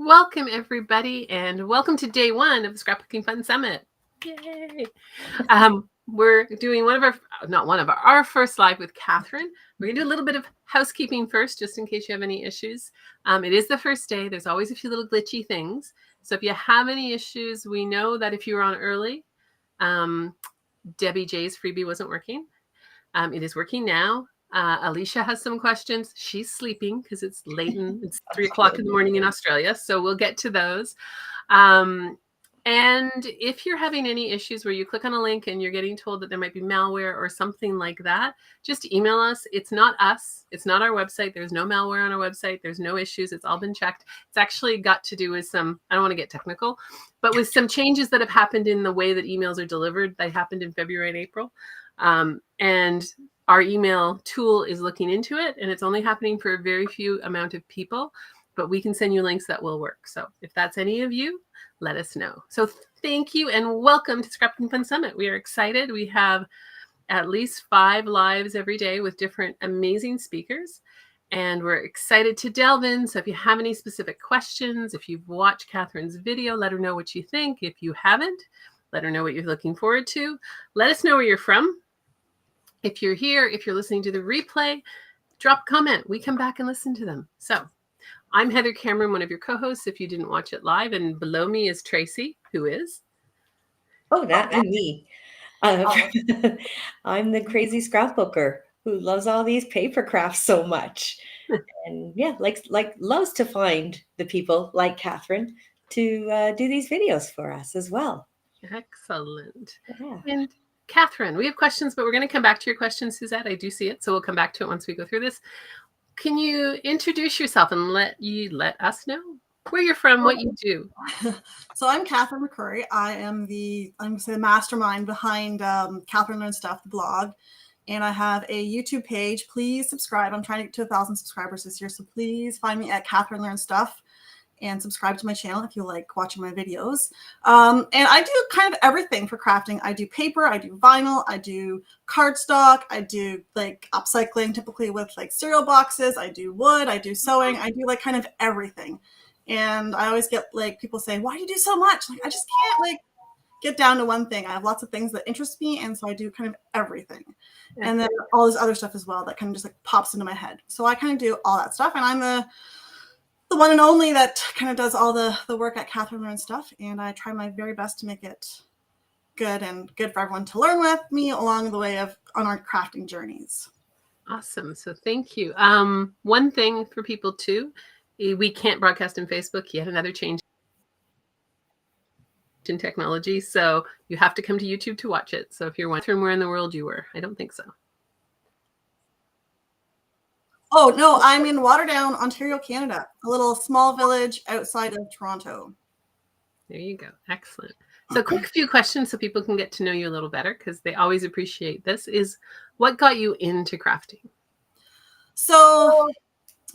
Welcome, everybody, and welcome to day one of the Scrapbooking Fun Summit. Yay! We're doing our first live with Katherine. We're going to do a little bit of housekeeping first, just in case you have any issues. It is the first day. There's always a few little glitchy things. So if you have any issues, we know that if you were on early, Debbie J's freebie wasn't working. It is working now. Alicia has some questions. She's sleeping because it's late and it's 3 o'clock in the morning in Australia. So we'll get to those. And if you're having any issues where you click on a link and you're getting told that there might be malware or something like that, just email us. It's not us. It's not our website. There's no malware on our website. There's no issues. It's all been checked. It's actually got to do with some, I don't want to get technical, but with some changes that have happened in the way that emails are delivered. They happened in February and April. And our email tool is looking into it, and it's only happening for a very few amount of people, but we can send you links that will work. So if that's any of you, let us know. So thank you and welcome to Scrapbooking Fun Summit. We are excited. We have at least 5 lives every day with different amazing speakers, and we're excited to delve in. So if you have any specific questions, if you've watched Katherine's video, let her know what you think. If you haven't, let her know what you're looking forward to. Let us know where you're from. If you're here, if you're listening to the replay, drop a comment. We come back and listen to them. So I'm Heather Cameron, one of your co-hosts, if you didn't watch it live. And below me is Tracy, who is? Oh, that and me. I'm the crazy scrapbooker who loves all these paper crafts so much. And yeah, loves to find the people like Katherine to do these videos for us as well. Excellent. Yeah. And Katherine, we have questions, but we're going to come back to your question, Suzette. I do see it, so we'll come back to it once we go through this. Can you introduce yourself and let us know where you're from, what you do? So I'm Katherine McCrory. I'm the mastermind behind Katherine Learns Stuff, the blog, and I have a YouTube page. Please subscribe. I'm trying to get to 1,000 subscribers this year, so please find me at Katherine Learns Stuff and subscribe to my channel if you like watching my videos. And I do kind of everything for crafting. I do paper, I do vinyl, I do cardstock, I do like upcycling, typically with like cereal boxes, I do wood, I do sewing, I do like kind of everything. And I always get like people say, why do you do so much? Like, I just can't like get down to one thing. I have lots of things that interest me, and so I do kind of everything. And then all this other stuff as well that kind of just like pops into my head. So I kind of do all that stuff, and I'm the one and only that kind of does all the work at Katherine Learns Stuff, and I try my very best to make it good and good for everyone to learn with me along the way on our crafting journeys. Awesome. So thank you. One thing for people too, we can't broadcast in Facebook. Yet another change in technology. So you have to come to YouTube to watch it. So if you're wondering where in the world you were, I don't think so. Oh, no, I'm in Waterdown, Ontario, Canada, a little small village outside of Toronto. There you go. Excellent. So quick few questions so people can get to know you a little better, because they always appreciate this, is what got you into crafting? So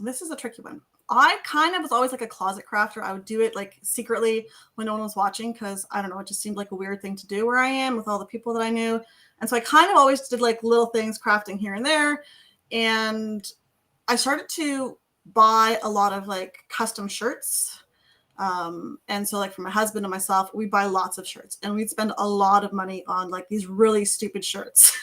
this is a tricky one. I kind of was always like a closet crafter. I would do it like secretly when no one was watching, because I don't know, it just seemed like a weird thing to do where I am with all the people that I knew. And so I kind of always did like little things crafting here and there. And I started to buy a lot of like custom shirts. And so like for my husband and myself, we buy lots of shirts, and we'd spend a lot of money on like these really stupid shirts.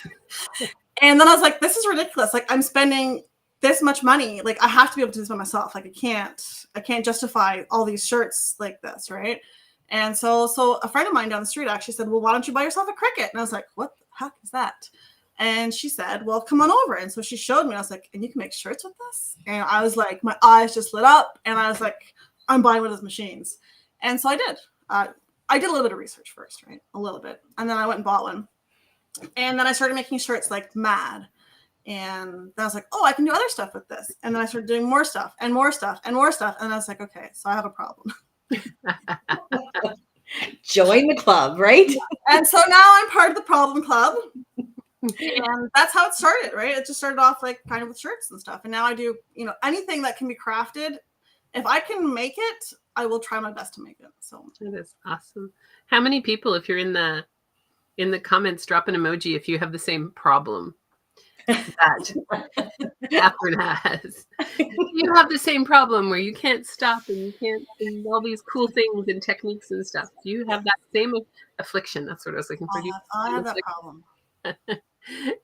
And then I was like, this is ridiculous. Like, I'm spending this much money. Like, I have to be able to do this by myself. Like, I can't justify all these shirts like this. Right. And so a friend of mine down the street actually said, well, why don't you buy yourself a Cricut? And I was like, what the heck is that? And she said, well, come on over. And so she showed me. I was like, and you can make shirts with this? And I was like, my eyes just lit up, and I was like, I'm buying one of those machines. And so I did. I did a little bit of research first, right? A little bit. And then I went and bought one. And then I started making shirts like mad. And then I was like, oh, I can do other stuff with this. And then I started doing more stuff and more stuff and more stuff. And I was like, okay, so I have a problem. Join the club, right? And so now I'm part of the problem club. And that's how it started, right? It just started off like kind of with shirts and stuff. And now I do, anything that can be crafted. If I can make it, I will try my best to make it. So that is awesome. How many people, if you're in the comments, drop an emoji if you have the same problem? that Catherine has. You have the same problem where you can't stop and you can't do all these cool things and techniques and stuff. You have that same affliction. That's what I was looking for. I have that problem.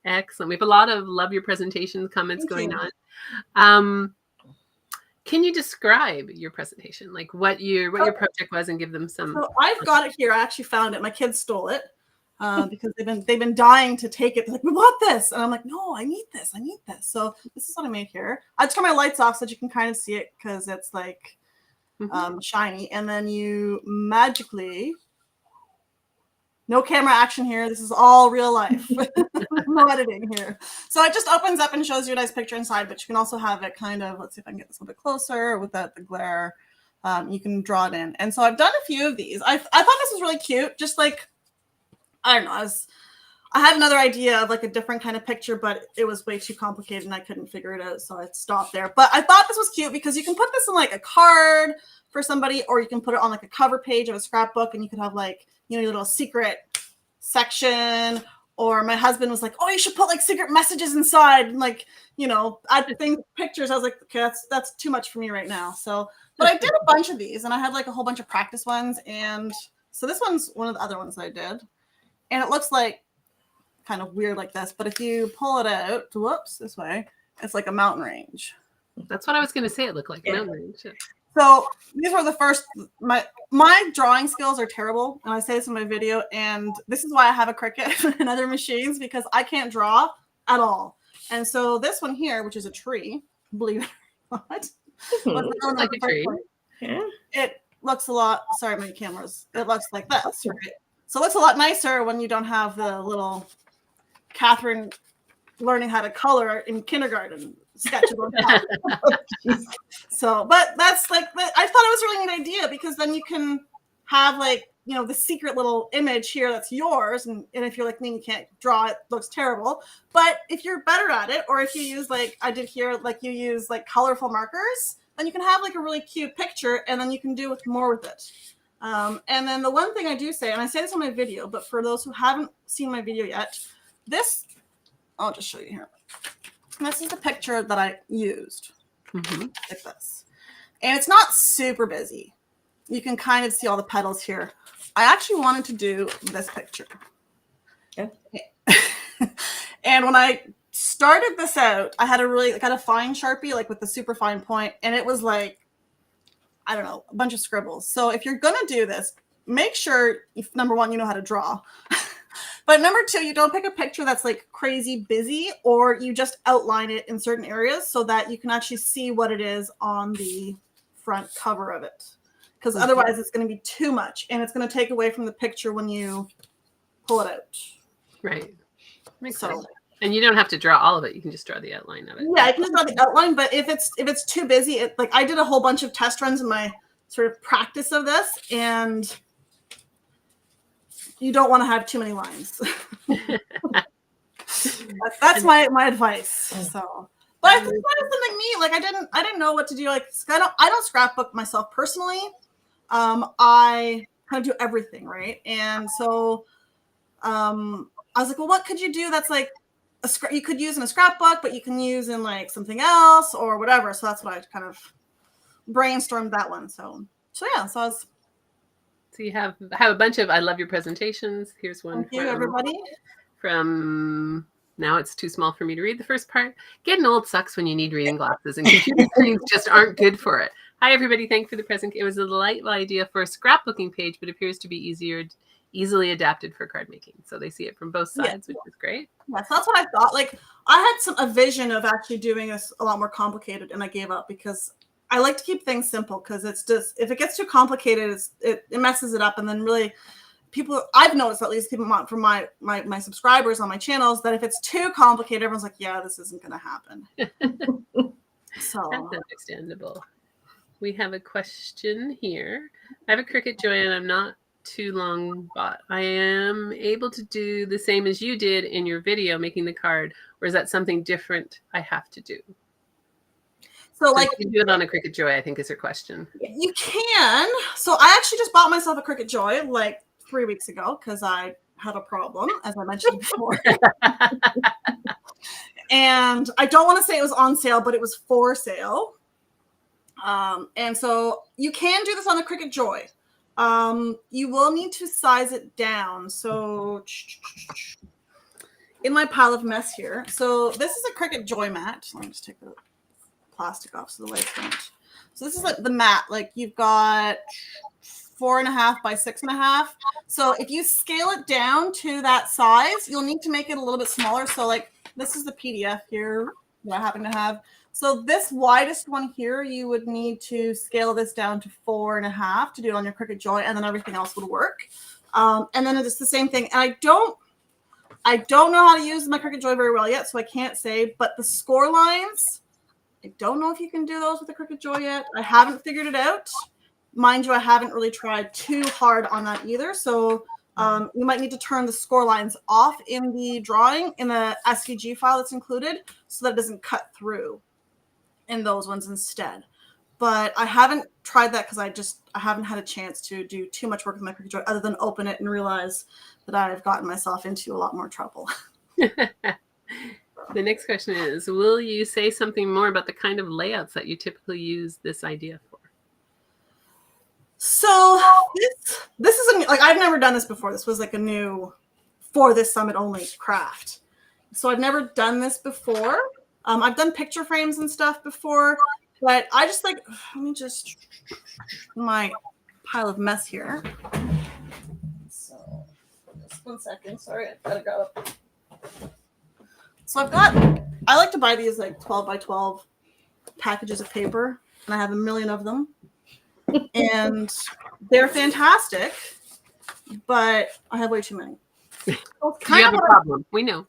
Excellent. We have a lot of love your presentation comments Thank going you. on. Can you describe your presentation, like what your project was, and give them some? So I've got it here. I actually found it. My kids stole it because they've been dying to take it. They're like, we want this, and I'm like, no, I need this. I need this. So this is what I made here. I turn my lights off so that you can kind of see it because it's like shiny, and then you magically. No camera action here. This is all real life. No editing here. So it just opens up and shows you a nice picture inside, but you can also have it kind of, let's see if I can get this a little bit closer without the glare. You can draw it in. And so I've done a few of these. I thought this was really cute. Just like, I don't know, I had another idea of like a different kind of picture, but it was way too complicated and I couldn't figure it out. So I stopped there. But I thought this was cute because you can put this in like a card for somebody, or you can put it on like a cover page of a scrapbook, and you could have like, you know, your little secret section. Or my husband was like, oh, you should put like secret messages inside, and like, you know, add things, pictures. I was like, okay, that's too much for me right now. So, but I did a bunch of these, and I had like a whole bunch of practice ones. And so this one's one of the other ones I did, and it looks like kind of weird like this, but if you pull it out, whoops, this way, it's like a mountain range. That's what I was going to say. It looked like a mountain range. Yeah. So these were the first, my drawing skills are terrible. And I say this in my video, and this is why I have a Cricut and other machines, because I can't draw at all. And so this one here, which is a tree, believe it or not. Looks like a tree. Yeah. It looks a lot, sorry, my cameras. It looks like this, right? So it looks a lot nicer when you don't have the little Catherine learning how to color in kindergarten sketches on top. So, but that's like, I thought it was a really neat idea, because then you can have like, you know, the secret little image here that's yours. And if you're like me, you can't draw, it looks terrible. But if you're better at it, or if you use like I did here, like you use like colorful markers, then you can have like a really cute picture, and then you can do more with it. And then the one thing I do say, and I say this in my video, but for those who haven't seen my video yet, this, I'll just show you here. This is the picture that I used, like this. And it's not super busy. You can kind of see all the petals here. I actually wanted to do this picture. Yeah. And when I started this out, I had a fine Sharpie, like with the super fine point, and it was like, I don't know, a bunch of scribbles. So if you're going to do this, make sure, number one, you know how to draw. But number two, you don't pick a picture that's like crazy busy, or you just outline it in certain areas so that you can actually see what it is on the front cover of it. Because otherwise it's going to be too much, and it's going to take away from the picture when you pull it out. Right. Makes sense. And you don't have to draw all of it. You can just draw the outline of it. Yeah, I can draw the outline, but if it's too busy, like I did a whole bunch of test runs in my sort of practice of this, and you don't want to have too many lines. That's my advice. So, but I think that is something neat. Like I didn't know what to do. Like I don't scrapbook myself personally. I kind of do everything, right? And so I was like, well, what could you do that's like you could use in a scrapbook, but you can use in like something else or whatever. So that's what I kind of brainstormed that one. So yeah. So I was. So you have a bunch of I love your presentations. Here's one. Thank you, everybody. From now it's too small for me to read the first part. Getting old sucks when you need reading glasses, and computer screens just aren't good for it. Hi, everybody. Thank you for the present. It was a delightful idea for a scrapbooking page, but appears to be easily adapted for card making. So they see it from both sides, which is great. Yeah, so that's what I thought. Like I had a vision of actually doing this a lot more complicated, and I gave up because I like to keep things simple, because it's just, if it gets too complicated, it messes it up. And then really people, I've noticed at least people from my subscribers on my channels, that if it's too complicated, everyone's like, yeah, this isn't going to happen. So that's understandable. We have a question here. I have a Cricut Joy, and I'm not too long bought. I am able to do the same as you did in your video, making the card, or is that something different I have to do? So like you do it on a Cricut Joy, I think is her question. You can. So I actually just bought myself a Cricut Joy like 3 weeks ago because I had a problem, as I mentioned before. And I don't want to say it was on sale, but it was for sale. And so you can do this on the Cricut Joy. You will need to size it down. So in my pile of mess here. So this is a Cricut Joy mat. Let me just take the plastic off so the lights don't. So this is like the mat. Like you've got 4.5 by 6.5. So if you scale it down to that size, you'll need to make it a little bit smaller. So like this is the PDF here that I happen to have. So this widest one here, you would need to scale this down to 4.5 to do it on your Cricut Joy, and then everything else would work. And then it's the same thing. And I don't know how to use my Cricut Joy very well yet, so I can't say. But the score lines, I don't know if you can do those with the Cricut Joy yet. I haven't figured it out. Mind you, I haven't really tried too hard on that either. So you might need to turn the score lines off in the drawing, in the SVG file that's included, so that it doesn't cut through in those ones instead. But I haven't tried that because I haven't had a chance to do too much work with my Cricut Joy other than open it and realize that I've gotten myself into a lot more trouble. The next question is, will you say something more about the kind of layouts that you typically use this idea for? So this is like, I've never done this before. This was like a new for this summit only craft. So I've never done this before. I've done picture frames and stuff before, but I just like, let me just, my pile of mess here. So just 1 second. Sorry, I gotta go. So I like to buy these like 12 by 12 packages of paper, and I have a million of them. And they're fantastic, but I have way too many. So you have a problem. We know.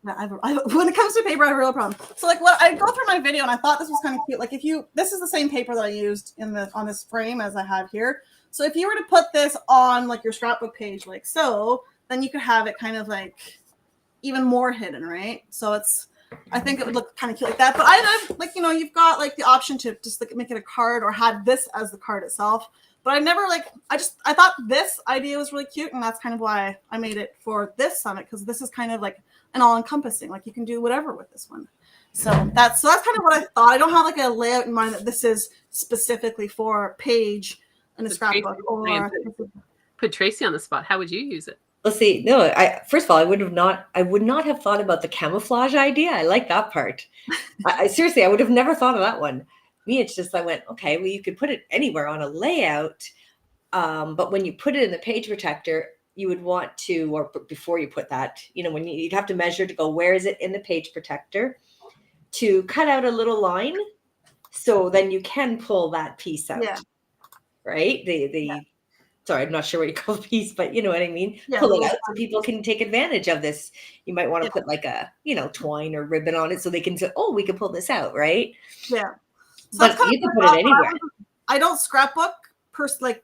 When it comes to paper, I have a real problem. So like what I go through my video, and I thought this was kind of cute. Like this is the same paper that I used on this frame as I have here. So if you were to put this on like your scrapbook page, like so, then you could have it kind of like even more hidden, right? So I think it would look kind of cute like that. But I like, you've got like the option to just like make it a card or have this as the card itself. But I never I thought this idea was really cute, and that's kind of why I made it for this summit, because this is kind of like an all-encompassing, like you can do whatever with this one. So that's kind of what I thought. I don't have like a layout in mind that this is specifically for a page in a scrapbook. Put Tracy on the spot. How would you use it? Let's see. No, first of all, I would not have thought about the camouflage idea. I like that part. Seriously, I would have never thought of that one. Me, it's just I went, okay, well, you could put it anywhere on a layout, but when you put it in the page protector, you would want to, or before you put that, when you'd have to measure to go, where is it in the page protector, to cut out a little line, so then you can pull that piece out, right? Sorry, I'm not sure what you call the piece, but you know what I mean? Yeah, pull it out so people can take advantage of this. You might want to put like a, twine or ribbon on it so they can say, oh, we can pull this out, right? Yeah. So but you can put it anywhere. I don't scrapbook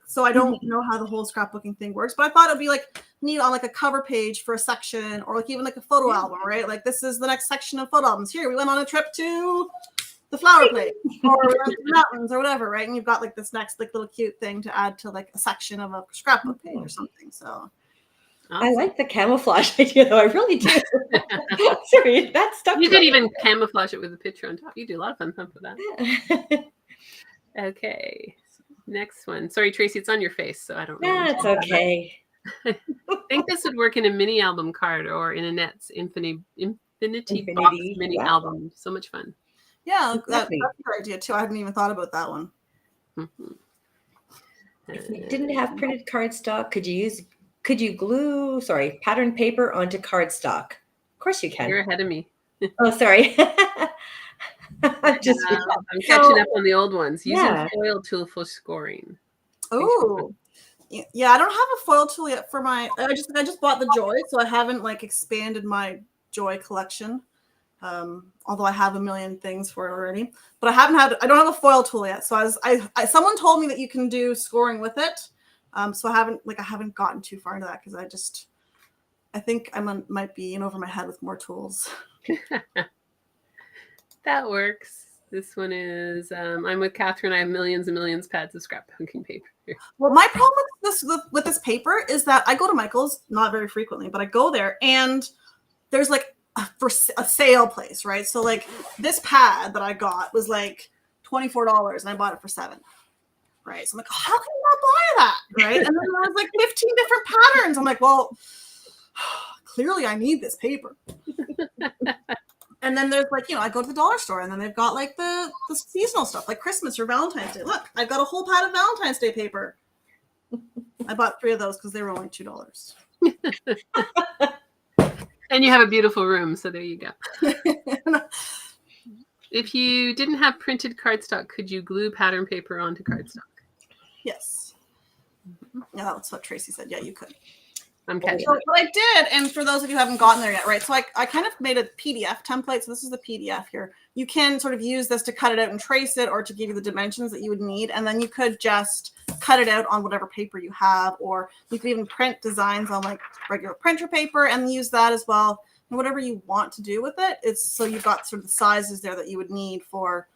so I don't know how the whole scrapbooking thing works, but I thought it'd be like neat on like a cover page for a section, or like even like a photo album, right? Like this is the next section of photo albums. Here, we went on a trip to the flower place or the mountains or whatever, right? And you've got like this next like little cute thing to add to like a section of a scrapbook page or something. So awesome. I like the camouflage idea though. I really do. Sorry, that stuck. You could even camouflage it with a picture on top. You do a lot of fun stuff with that. Okay. Next one. Sorry, Tracy, it's on your face, so I don't know. Yeah, it's okay. I think this would work in a mini album card or in Annette's Infinity Box mini album. So much fun. Yeah, that's a good idea too. I hadn't even thought about that one. Mm-hmm. If you didn't have printed cardstock, could you glue patterned paper onto cardstock? Of course you can. You're ahead of me. Oh, sorry. I'm catching up on the old ones. Using foil tool for scoring. Oh, yeah. I don't have a foil tool yet for my. I just bought the Joy, so I haven't like expanded my Joy collection. Although I have a million things for it already, but I don't have a foil tool yet. So someone told me that you can do scoring with it. So I haven't gotten too far into that because I think I might be in over my head with more tools. That works. This one is, I'm with Catherine. I have millions and millions of pads of scrapbooking paper here. Well, my problem with this paper is that I go to Michael's, not very frequently, but I go there and there's like for a sale place, right? So like this pad that I got was like $24 and I bought it for $7. Right. So I'm like, oh, how can you not buy that? Right. And then there was like 15 different patterns. I'm like, well, clearly I need this paper. And then there's like, I go to the dollar store and then they've got like the seasonal stuff like Christmas or Valentine's Day. Look, I've got a whole pad of Valentine's Day paper. I bought 3 of those because they were only $2. And you have a beautiful room. So there you go. If you didn't have printed cardstock, could you glue pattern paper onto cardstock? Yes. Yeah, that's what Tracy said. Yeah, you could. I'm catching So what I did, and for those of you who haven't gotten there yet, right? So I kind of made a PDF template. So this is the PDF here. You can sort of use this to cut it out and trace it, or to give you the dimensions that you would need. And then you could just cut it out on whatever paper you have, or you could even print designs on like regular printer paper and use that as well. And whatever you want to do with it, it's so you've got sort of the sizes there that you would need for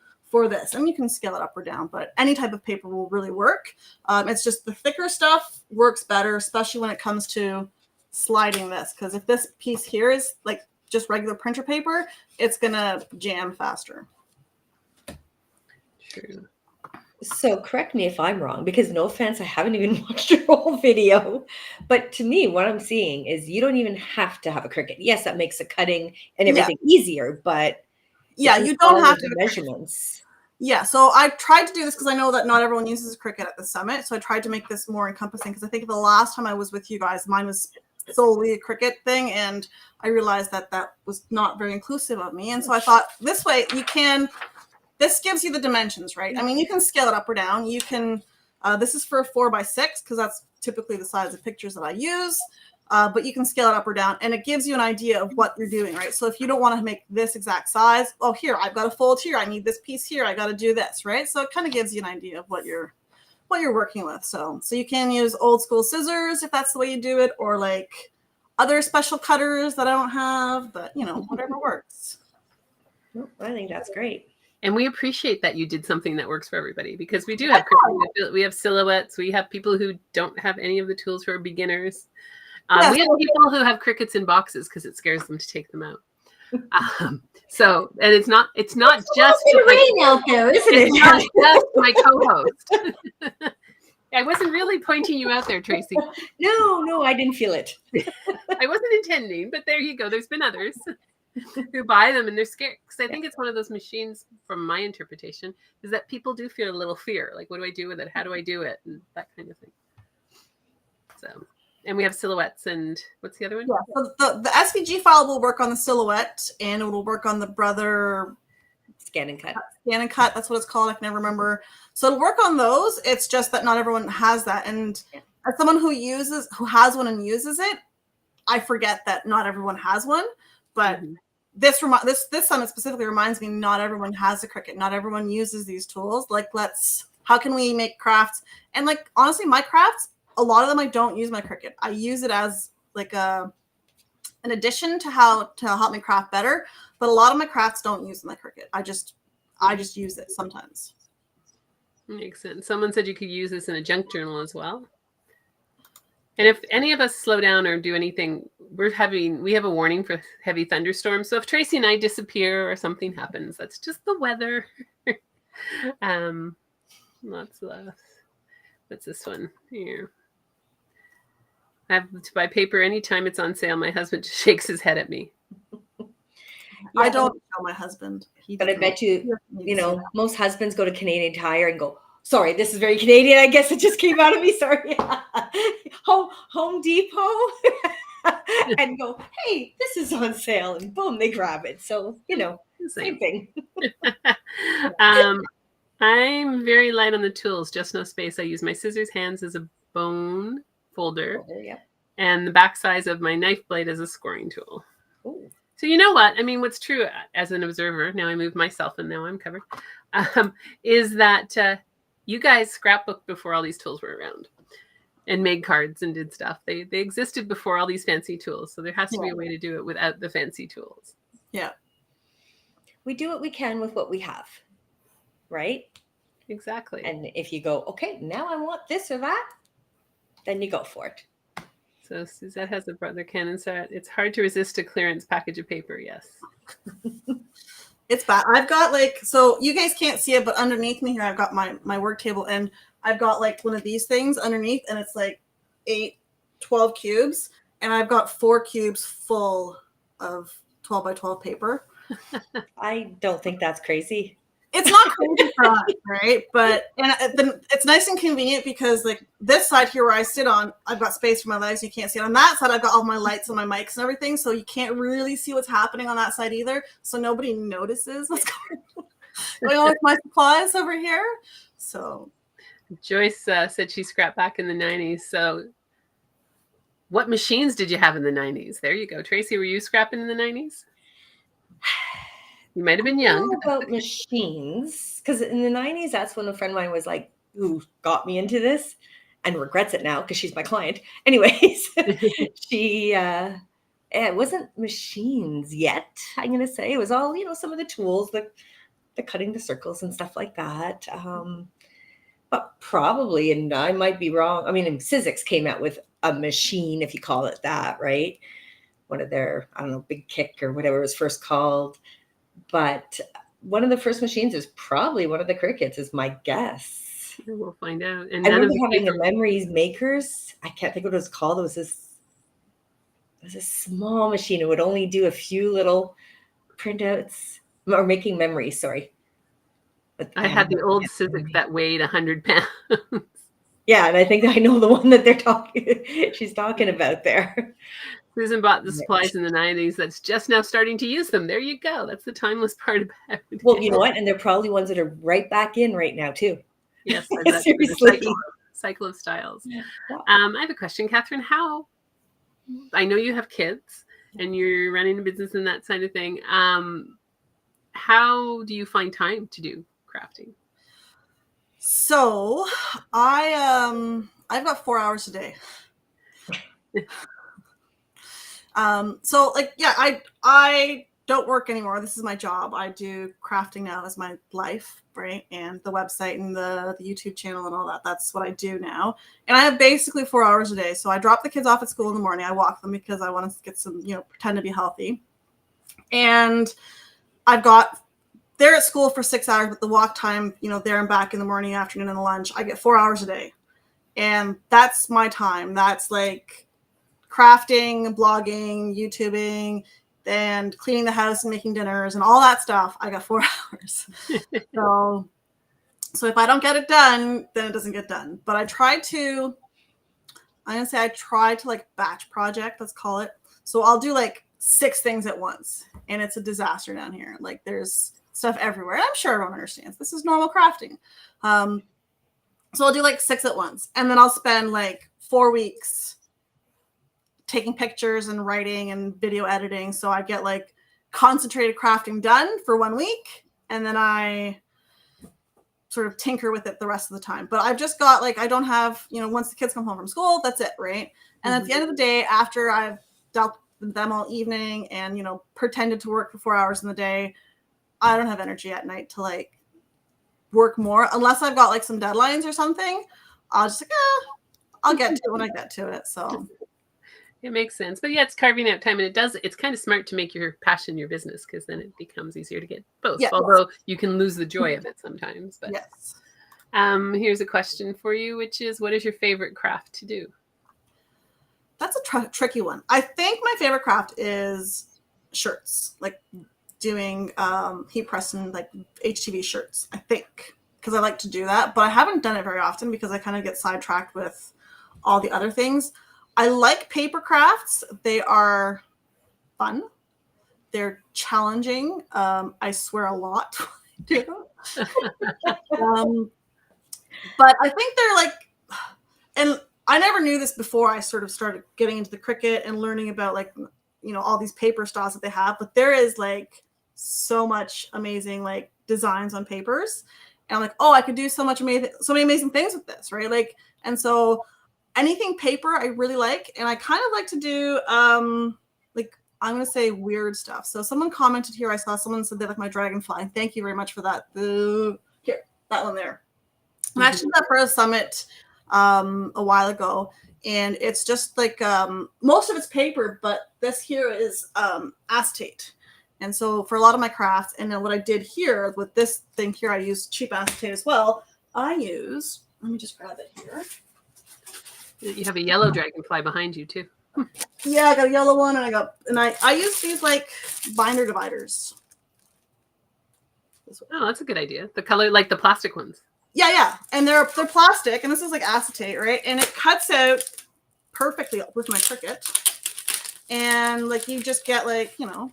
this, and you can scale it up or down, but any type of paper will really work. It's just the thicker stuff works better, especially when it comes to sliding this, because if this piece here is like just regular printer paper, it's gonna jam faster. True. So correct me if I'm wrong, because no offense, I haven't even watched your whole video, but to me, what I'm seeing is you don't even have to have a Cricut. Yes, that makes the cutting and everything easier, but yeah, you don't have to measurements. Yeah, so I tried to do this because I know that not everyone uses Cricut at the summit. So I tried to make this more encompassing, because I think the last time I was with you guys, mine was solely a Cricut thing, and I realized that that was not very inclusive of me. And so I thought this way this gives you the dimensions, right? I mean, you can scale it up or down. You can, this is for a 4x6 because that's typically the size of pictures that I use. But you can scale it up or down, and it gives you an idea of what you're doing, right? So if you don't want to make this exact size, oh, here, I've got a fold here. I need this piece here. I got to do this, right? So it kind of gives you an idea of what you're working with. So you can use old school scissors if that's the way you do it, or like other special cutters that I don't have, but whatever works. I think that's great. And we appreciate that you did something that works for everybody, because we do have we have silhouettes. We have people who don't have any of the tools for beginners. We have people who have Cricuts in boxes because it scares them to take them out. And it's not just out there, isn't it? It's not just my co-host. I wasn't really pointing you out there, Tracy. No, I didn't feel it. I wasn't intending, but there you go. There's been others who buy them and they're scared, because I think it's one of those machines, from my interpretation, is that people do feel a little fear, like, what do I do with it? How do I do it? And that kind of thing. So. And we have silhouettes, and what's the other one? Yeah, so the SVG file will work on the silhouette, and it will work on the Brother Scan and Cut. Scan and Cut, that's what it's called. I can never remember. So it'll work on those. It's just that not everyone has that. And as someone who has one and uses it, I forget that not everyone has one. But this summit specifically reminds me, not everyone has a Cricut. Not everyone uses these tools. Like, how can we make crafts? And like, honestly, my crafts, a lot of them I don't use my Cricut. I use it as like an addition to help me craft better. But a lot of my crafts don't use my Cricut. I just use it sometimes. Makes sense. Someone said you could use this in a junk journal as well. And if any of us slow down or do anything, we have a warning for heavy thunderstorms. So if Tracy and I disappear or something happens, that's just the weather. Lots of, what's this one here? I have to buy paper anytime it's on sale. My husband just shakes his head at me. I don't tell my husband. But I bet most husbands go to Canadian Tire and go, sorry, this is very Canadian. I guess it just came out of me. Sorry. Home Depot. And go, hey, this is on sale. And boom, they grab it. So, same thing. I'm very light on the tools, just no space. I use my scissors hands as a bone folder, and the back size of my knife blade as a scoring tool. Ooh. So you know what? I mean, what's true as an observer, now I move myself and now I'm covered, is that you guys scrapbooked before all these tools were around and made cards and did stuff. They existed before all these fancy tools. So there has to be a way to do it without the fancy tools. Yeah. We do what we can with what we have, right? Exactly. And if you go, okay, now I want this or that, then you go for it. So Suzette has a brother Canon set. It's hard to resist a clearance package of paper. Yes. It's bad. I've got like, so you guys can't see it, but underneath me here, I've got my work table, and I've got like one of these things underneath, and it's like 12 cubes. And I've got 4 cubes full of 12 by 12 paper. I don't think that's crazy. It's not crazy for us, right? But then it's nice and convenient because like this side here where I sit on, I've got space for my legs. You can't see it. On that side, I've got all my lights and my mics and everything. So you can't really see what's happening on that side either. So nobody notices what's going on with my supplies over here. So Joyce said she scrapped back in the 90s. So what machines did you have in the 90s? There you go. Tracy, were you scrapping in the 90s? You might have been young. I don't know about machines, because in the 90s, that's when a friend of mine was like, who got me into this and regrets it now because she's my client. Anyways, it wasn't machines yet, I'm going to say. It was all, some of the tools, the cutting the circles and stuff like that. But probably, and I might be wrong, I mean, Sizzix came out with a machine, if you call it that, right? One of their, I don't know, Big Kick or whatever it was first called. But one of the first machines is probably one of the Crickets, is my guess. We'll find out. And I none of remember the having the memories makers. I can't think what it was called. It was a small machine. It would only do a few little printouts or making memories. Sorry. But I had the old Civic that weighed 100 pounds. Yeah, and I think I know the one that she's talking about there. Susan bought the supplies in the 90s that's just now starting to use them. There you go. That's the timeless part about it. Well, you know what? And they're probably ones that are right back in right now, too. Yes. Seriously. Cycle of styles. Yeah. I have a question, Catherine. I know you have kids and you're running a business and that kind of thing. How do you find time to do crafting? So I've got 4 hours a day. So like, yeah, I don't work anymore. This is my job. I do crafting now as my life, right? And the website and the YouTube channel and all that. That's what I do now. And I have basically 4 hours a day. So I drop the kids off at school in the morning. I walk them because I want to get some, pretend to be healthy. And they're at school for 6 hours, but the walk time, there and back in the morning, afternoon, and the lunch, I get 4 hours a day. And that's my time. That's like crafting, blogging, YouTubing, and cleaning the house and making dinners and all that stuff. I got 4 hours. So if I don't get it done, then it doesn't get done. But I try to like batch project, let's call it. So I'll do like 6 things at once, and it's a disaster down here. Like there's stuff everywhere. I'm sure everyone understands. This is normal crafting. So I'll do like 6 at once, and then I'll spend like 4 weeks taking pictures and writing and video editing. So I get like concentrated crafting done for 1 week, and then I sort of tinker with it the rest of the time. But I've just got like, I don't have, once the kids come home from school, that's it, right? And at the end of the day, after I've dealt with them all evening and, pretended to work for 4 hours in the day, I don't have energy at night to like work more unless I've got like some deadlines or something. I'll just like, I'll get to it when I get to it. So it makes sense. But yeah, it's carving out time, and it's kind of smart to make your passion your business, because then it becomes easier to get both. Yes. Although you can lose the joy of it sometimes. But yes. Here's a question for you, which is, what is your favorite craft to do? That's a tricky one. I think my favorite craft is shirts, like doing heat pressing like HTV shirts, I think, because I like to do that. But I haven't done it very often because I kind of get sidetracked with all the other things. I like paper crafts. They are fun. They're challenging. I swear a lot when I do them. But I think they're like, and I never knew this before I sort of started getting into the Cricut and learning about like, all these paper styles that they have. But there is like so much amazing like designs on papers. And I'm like, I could do so many amazing things with this, right? Like, and so anything paper I really like, and I kind of like to do like, I'm going to say weird stuff. So someone commented here, I saw someone said they like my dragonfly. Thank you very much for that. Here, that one there. I actually did that for a summit a while ago, And it's just like most of it's paper, but this here is acetate. And so for a lot of my crafts, and then what I did here with this thing here, I use cheap acetate as well. Let me just grab it here. You have a yellow dragonfly behind you too. Yeah, I got a yellow one, and I use these like binder dividers. Oh, that's a good idea. The color, like the plastic ones. Yeah, and they're plastic, and this is like acetate, right? And it cuts out perfectly with my Cricut, and like you just get like, you know,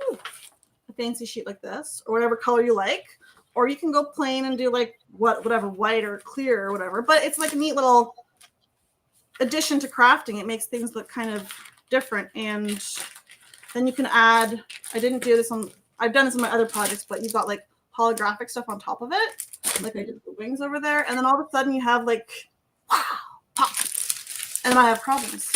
a fancy sheet like this, or whatever color you like, or you can go plain and do like whatever white or clear or whatever. But it's like a neat little addition to crafting. It makes things look kind of different, and then you can add. I didn't do this on. I've done this on my other projects, but you've got like holographic stuff on top of it, like I did the wings over there, and then all of a sudden you have like, wow, pop, and then I have problems.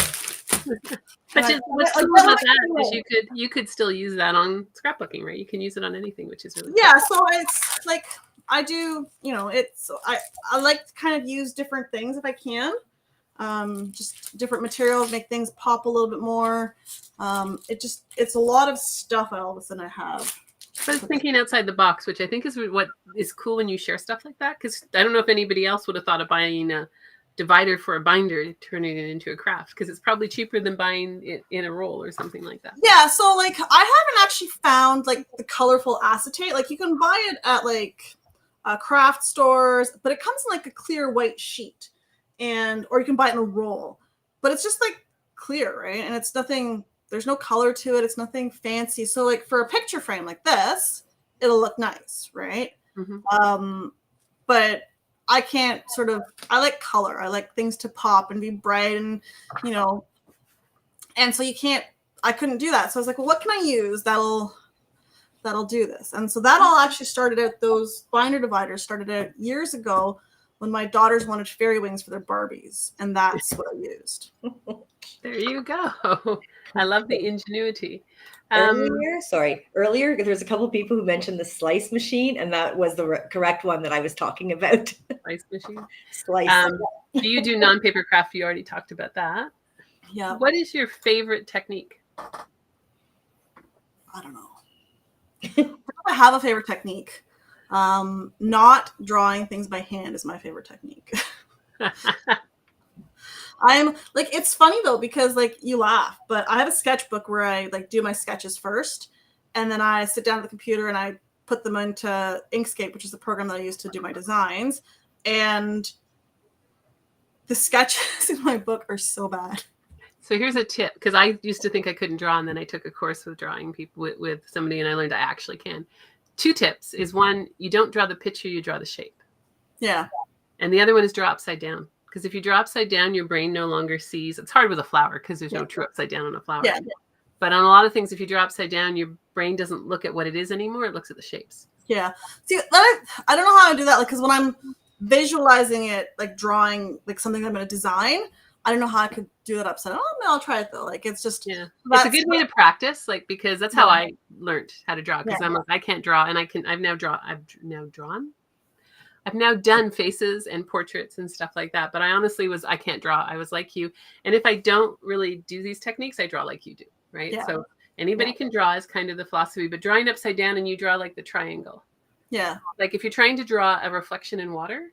What's cool about that is you could still use that on scrapbooking, right? You can use it on anything, which is really cool. So it's like I do, you know, I like to kind of use different things if I can, just different materials, make things pop a little bit more. It's a lot of stuff all of a sudden I have. But it's thinking outside the box, which I think is what is cool when you share stuff like that. Because I don't know if anybody else would have thought of buying a divider for a binder, turning it into a craft, because it's probably cheaper than buying it in a roll or something like that. Yeah, so like I haven't actually found like the colorful acetate. Like you can buy it at like craft stores, but it comes in like a clear white sheet, or you can buy it in a roll. But it's just like clear, right? And it's nothing. There's no color to it. It's nothing fancy. So like for a picture frame like this, it'll look nice, right? Mm-hmm. But I can't I like color. I like things to pop and be bright and, you know, and so I couldn't do that. So I was like, well, what can I use that'll do this? And so that all actually started out, those binder dividers started out years ago when my daughters wanted fairy wings for their Barbies. And that's what I used. There you go. I love the ingenuity. Earlier, there's a couple of people who mentioned the slice machine, and that was the correct one that I was talking about. Slice machine. Slice. Do you do non-paper craft? You already talked about that. Yeah. What is your favorite technique? I don't know. I have a favorite technique. Not drawing things by hand is my favorite technique. I'm like, it's funny though, because like you laugh, but I have a sketchbook where I like do my sketches first, and then I sit down at the computer and I put them into Inkscape, which is the program that I use to do my designs. And the sketches in my book are so bad. So here's a tip, because I used to think I couldn't draw, and then I took a course with drawing people with somebody, and I learned I actually can. 2 tips is, one, you don't draw the picture, you draw the shape. Yeah. And the other one is draw upside down. Because if you draw upside down, your brain no longer sees. It's hard with a flower because there's no true upside down on a flower. Yeah. But on a lot of things, if you draw upside down, your brain doesn't look at what it is anymore. It looks at the shapes. Yeah. See, I don't know how I do that. Like, because when I'm visualizing it, like drawing like something I'm going to design, I don't know how I could do that upside down. Oh, I'll try it though. Like, it's just it's a good way to practice. Like, because that's how I learned how to draw. Because I'm like, I can't draw, and I've now done faces and portraits and stuff like that. But I honestly I can't draw. I was like you. And if I don't really do these techniques, I draw like you do, right? Yeah. So anybody can draw is kind of the philosophy, but drawing upside down and you draw like the triangle. Yeah. Like if you're trying to draw a reflection in water,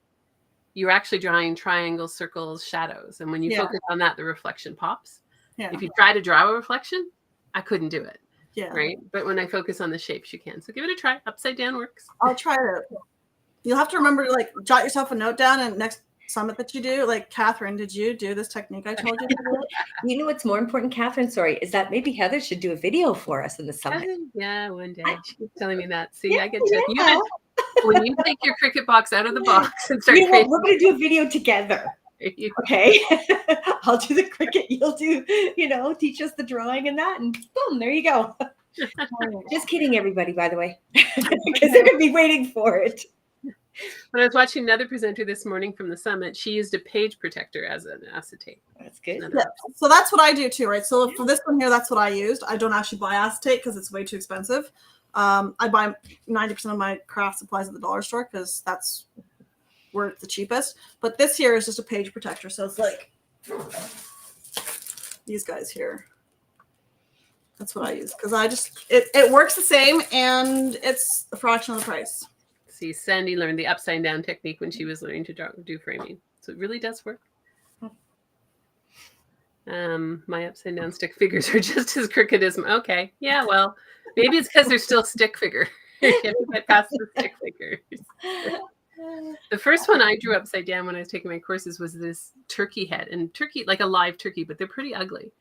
you're actually drawing triangles, circles, shadows. And when you focus on that, the reflection pops. Yeah. If you try to draw a reflection, I couldn't do it. Yeah. Right. But when I focus on the shapes, you can. So give it a try. Upside down works. I'll try it. You'll have to remember to like jot yourself a note down, and next summit that you do, like, Catherine, did you do this technique I told you to do? You know what's more important, Catherine? Sorry, is that maybe Heather should do a video for us in the summit. Yeah, one day. She's telling me that. See, I get to when you take your Cricut box out of the box and start we're going to do a video together. Okay. I'll do the Cricut. You'll do, teach us the drawing and that, and boom, there you go. Just kidding, everybody, by the way, because they're going to be waiting for it. When I was watching another presenter this morning from the summit, she used a page protector as an acetate. That's good. Yeah. So that's what I do too, right? So for this one here, that's what I used. I don't actually buy acetate because it's way too expensive. I buy 90% of my craft supplies at the dollar store because that's where it's the cheapest. But this here is just a page protector. So it's like These guys here. That's what I use because it works the same and it's a fraction of the price. See, Sandy learned the upside down technique when she was learning to do framing. So it really does work. My upside down stick figures are just as crooked as my, okay. Yeah, well, maybe it's because they're still stick figure. You have to get past the stick figures. The first one I drew upside down when I was taking my courses was this turkey head, and turkey, like a live turkey, but they're pretty ugly.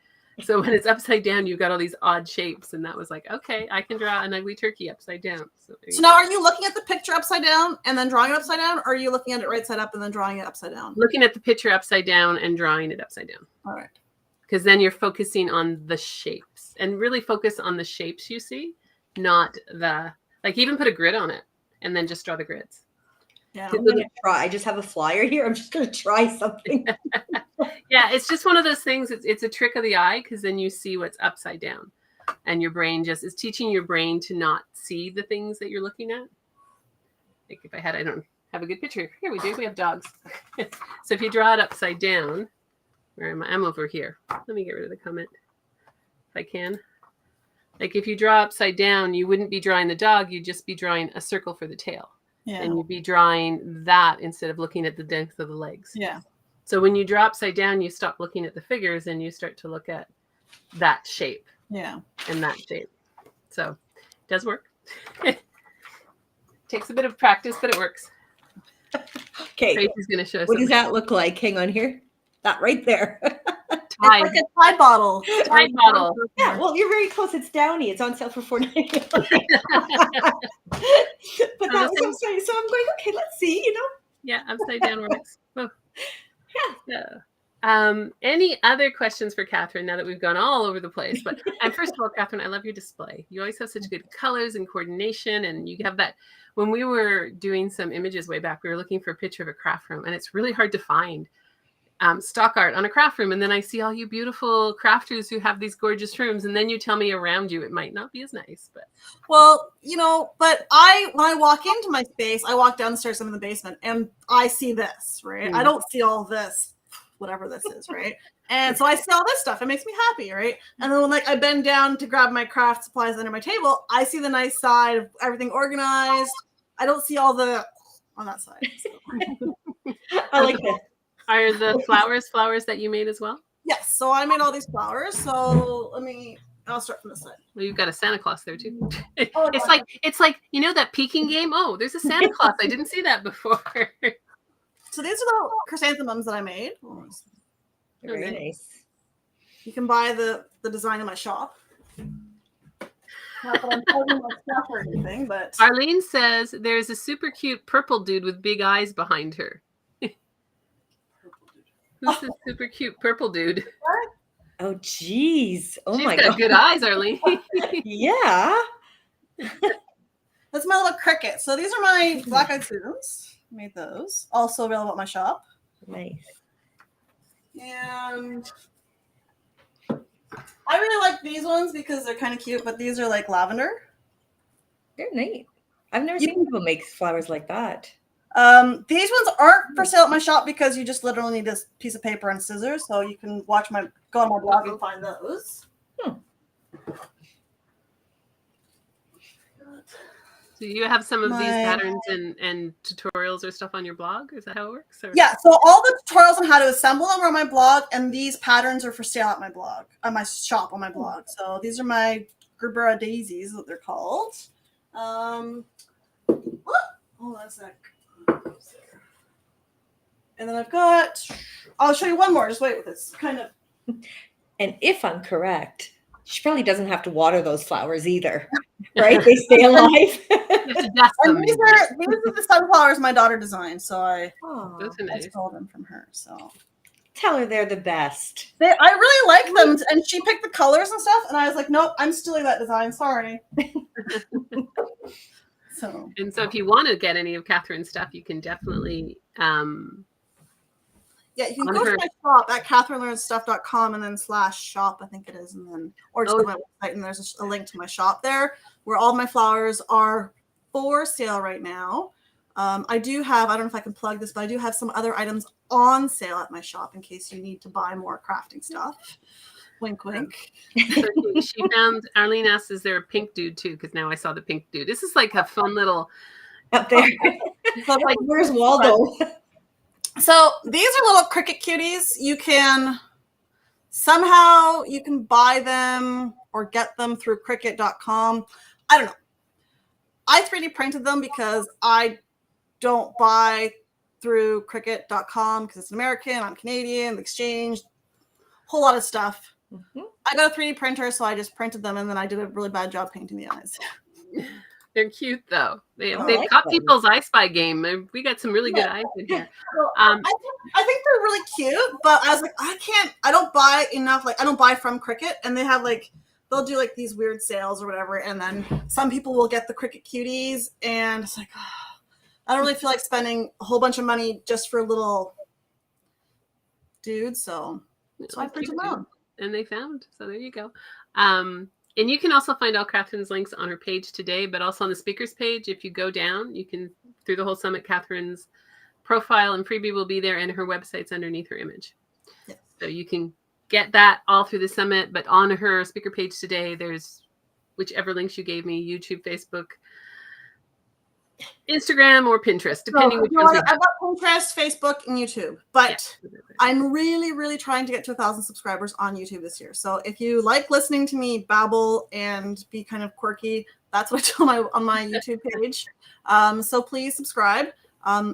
So when it's upside down, you've got all these odd shapes, and that was like, okay, I can draw an ugly turkey upside down. So now are you looking at the picture upside down and then drawing it upside down, or are you looking at it right side up and then drawing it upside down? Looking at the picture upside down and drawing it upside down. All right. Because then you're focusing on the shapes, and really focus on the shapes you see, not the, like even put a grid on it and then just draw the grids. Yeah, I'm gonna try. I just have a flyer here. I'm just gonna try something. Yeah, it's just one of those things. It's a trick of the eye, because then you see what's upside down, and your brain just is teaching your brain to not see the things that you're looking at. Like if I don't have a good picture. Here we do. We have dogs. So if you draw it upside down, where am I? I'm over here. Let me get rid of the comment if I can. Like if you draw upside down, you wouldn't be drawing the dog. You'd just be drawing a circle for the tail. Yeah. And you'd be drawing that instead of looking at the length of the legs. Yeah. So when you draw upside down, you stop looking at the figures and you start to look at that shape. Yeah. And that shape. So it does work. Takes a bit of practice, but it works. Okay. Tracy's going to show us. What does that look like? Hang on here. That right there. Tide. It's like a Tide bottle. Tide bottle. Yeah, well, you're very close. It's Downy. It's on sale for $4.99. But that was upside. So I'm going, okay, let's see, Yeah, upside down works. Oh. Yeah. Any other questions for Katherine now that we've gone all over the place? But first of all, Katherine, I love your display. You always have such good colors and coordination, and you have that. When we were doing some images way back, we were looking for a picture of a craft room, and it's really hard to find stock art on a craft room. And then I see all you beautiful crafters who have these gorgeous rooms, and then you tell me around you it might not be as nice. But well, but when I walk into my space, I walk downstairs, I'm in the basement, and I see this, right? I don't see all this, whatever this is, right? And so I see all this stuff. It makes me happy, right? And then when I bend down to grab my craft supplies under my table, I see the nice side of everything organized. I don't see all the on that side. So. I like that. Are the flowers that you made as well? Yes. So I made all these flowers. So I'll start from this side. Well, you've got a Santa Claus there too. Oh, it's like that peeking game. Oh, there's a Santa Claus. I didn't see that before. So these are the chrysanthemums that I made. Very nice. You can buy the design in my shop. Not that I'm plugging my stuff or anything, but Arlene says there's a super cute purple dude with big eyes behind her. Who's this super cute purple dude? Oh, geez. Oh, She's my got God. good eyes, Arlene. Yeah. that's my little cricket. So these are my black-eyed Susans. Made those. Also available at my shop. Nice. And I really like these ones because they're kind of cute, but these are like lavender. They're neat. I've never seen people make flowers like that. These ones aren't for sale at my shop because you just literally need this piece of paper and scissors. So you can go on my blog and find those. So you have some of these patterns and tutorials or stuff on your blog? Is that how it works? Or? Yeah, so all the tutorials on how to assemble them are on my blog, and these patterns are for sale at my blog, at my shop on my blog. So these are my Gerbera daisies, what they're called. Hold on a sec. And then I'll show you one more. Just wait with this. Kind of. And if I'm correct, she probably doesn't have to water those flowers either, right? They stay alive. And these are the sunflowers my daughter designed, so I stole them from her. So tell her they're the best. I really like them, and she picked the colors and stuff, and I was like, nope, I'm stealing that design. Sorry. So if you want to get any of Katherine's stuff, you can definitely you can go to my shop at katherinelearnstuff.com and then /shop, I think it is, and then or just go to my website and there's a link to my shop there where all my flowers are for sale right now. I do have, I don't know if I can plug this, but I do have some other items on sale at my shop in case you need to buy more crafting stuff. Wink, wink. So she found, Arlene asks, is there a pink dude too? Because now I saw the pink dude. This is like a fun little Up there. So like, Where's Waldo? so these are little Cricut cuties. You can somehow you can buy them or get them through Cricut.com. I don't know. I 3D printed them because I don't buy through Cricut.com because it's American. I'm Canadian. The exchange, whole lot of stuff. Mm-hmm. I got a 3D printer, so I just printed them, and then I did a really bad job painting the eyes. They're cute though. They've like caught them. people's I Spy game. We got some really good eyes in here. Well, I think they're really cute, but I was like, I don't buy enough. Like, I don't buy from Cricut, and they have like, they'll do like these weird sales or whatever, and then some people will get the Cricut cuties, and it's like, oh, I don't really feel like spending a whole bunch of money just for a little dude, so I printed them out. And they found. So there you go. And you can also find all Catherine's links on her page today, but also on the speakers page. If you go down, you can, through the whole summit, Catherine's profile and freebie will be there, and her website's underneath her image. Yes. So you can get that all through the summit, but on her speaker page today, there's whichever links you gave me, YouTube, Facebook, Instagram, or Pinterest, depending which one's I've got Pinterest, Facebook, and YouTube, but yeah. I'm really, really trying to get to 1,000 subscribers on YouTube this year. So if you like listening to me babble and be kind of quirky, that's what I do on my YouTube page. So please subscribe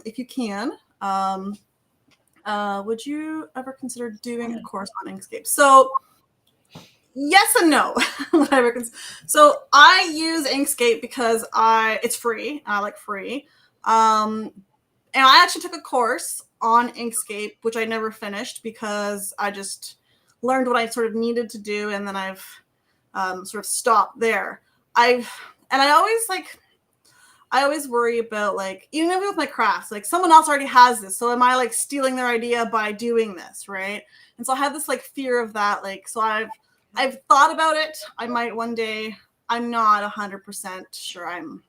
if you can. Would you ever consider doing a course on Inkscape? So yes and no. So I use Inkscape because it's free. I like free. And I actually took a course on Inkscape, which I never finished because I just learned what I sort of needed to do, and then I've sort of stopped there. I always worry about, like, even with my crafts, like someone else already has this, so am I like stealing their idea by doing this, right? And so I have this like fear of that, like, so I've thought about it. I might one day. I'm not 100% sure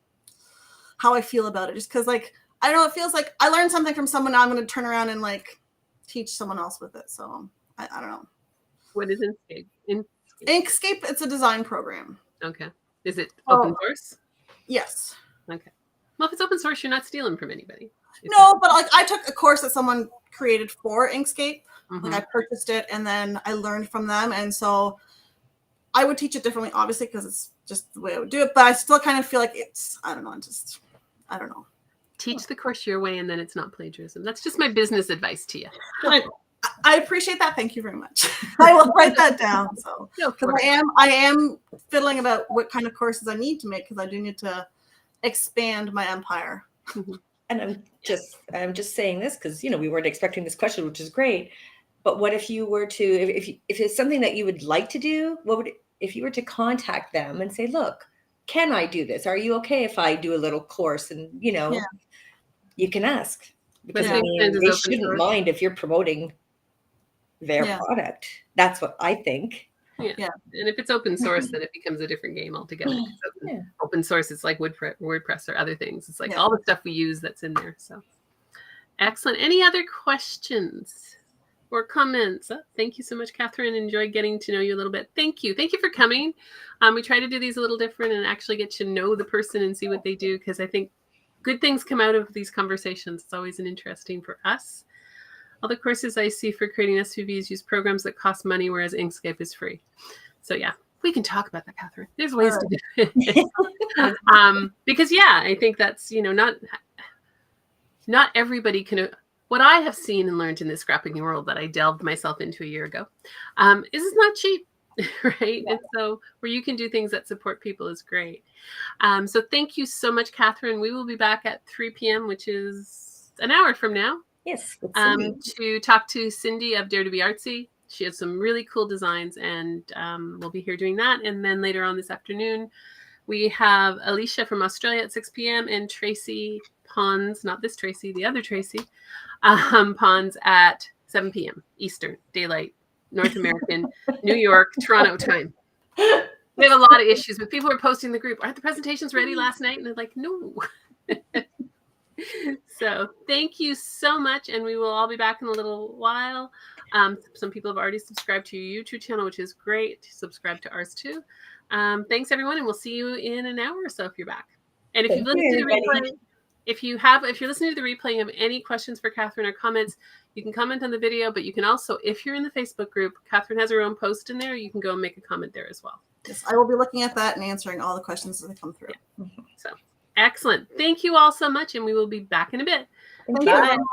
how I feel about it, just because, like, I don't know, it feels like I learned something from someone, now I'm going to turn around and like teach someone else with it. So I don't know. What is Inkscape? Inkscape, it's a design program. Okay. Is it open source? Yes. Okay. Well, if it's open source, you're not stealing from anybody. No, but like I took a course that someone created for Inkscape. Mm-hmm. Like I purchased it and then I learned from them, and so I would teach it differently, obviously, because it's just the way I would do it. But I still kind of feel like I don't know. Teach the course your way, and then it's not plagiarism. That's just my business advice to you. I appreciate that. Thank you very much. I will write that down. So, because I am fiddling about what kind of courses I need to make, because I do need to expand my empire. Mm-hmm. And I'm just saying this because, you know, we weren't expecting this question, which is great. But what if you were to, if it's something that you would like to do, if you were to contact them and say, look, can I do this? Are you okay if I do a little course? And, you know, you can ask, because I mean, they shouldn't mind if you're promoting their product. That's what I think. Yeah. And if it's open source, then it becomes a different game altogether. Open source, it's like WordPress or other things. It's like all the stuff we use that's in there. So excellent. Any other questions or comments? Thank you so much, Catherine. Enjoyed getting to know you a little bit. Thank you. Thank you for coming. We try to do these a little different and actually get to know the person and see what they do, because I think good things come out of these conversations. It's always interesting for us. All the courses I see for creating SUVs use programs that cost money, whereas Inkscape is free. So yeah, we can talk about that, Catherine. There's ways to do it. Because I think that's, you know, not everybody can. What I have seen and learned in this scrapbooking world that I delved myself into a year ago is it's not cheap, right? And so where you can do things that support people is great. So thank you so much, Catherine. We will be back at 3 p.m., which is an hour from now. Yes. To talk to Cindy of Dare to Be Artsy. She has some really cool designs, and we'll be here doing that. And then later on this afternoon, we have Alicia from Australia at 6 p.m. and Tracy Pons, not this Tracy, the other Tracy, Pons at 7 p.m. Eastern Daylight, North American, New York, Toronto time. We have a lot of issues, but people are posting in the group, aren't the presentations ready last night? And they're like, no. So thank you so much, and we will all be back in a little while. Some people have already subscribed to your YouTube channel, which is great. Subscribe to ours too. Thanks everyone, and we'll see you in an hour or so if you're back. And if Thank you've you, listened to the everybody. replay, if you're listening to the replay, you have any questions for Katherine or comments, you can comment on the video, but you can also, if you're in the Facebook group, Katherine has her own post in there. You can go and make a comment there as well. Yes, I will be looking at that and answering all the questions as they come through. Yeah. So excellent. Thank you all so much, and we will be back in a bit. Thank Bye. you.